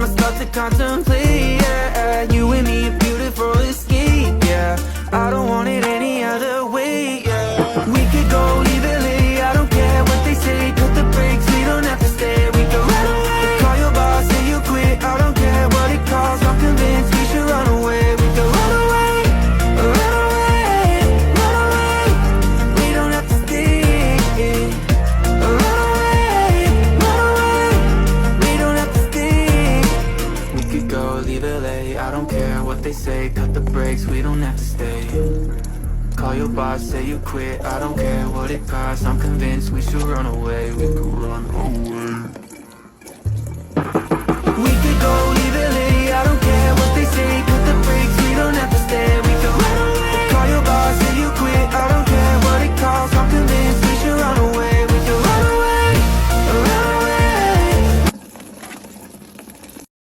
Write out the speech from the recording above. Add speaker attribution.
Speaker 1: I start to contemplate, yeah. You and me, a beautiful escape, yeah. I don't want it any other way, yeah. We could go either way, I don't care what they say. Put the brakes, we don't have to stay. We could run away, call your boss, say you quit. I don't care what it costs, I'm convinced we should run away. We could run away, run away, run away. We don't have to stay. Run away, run away. We don't have to stay. We could go, leave LA, I don't care what they say. Cut the brakes, we don't have to stay. Call your boss, say you quit. I don't care what it costs, I'm convinced we should run away. We could run away.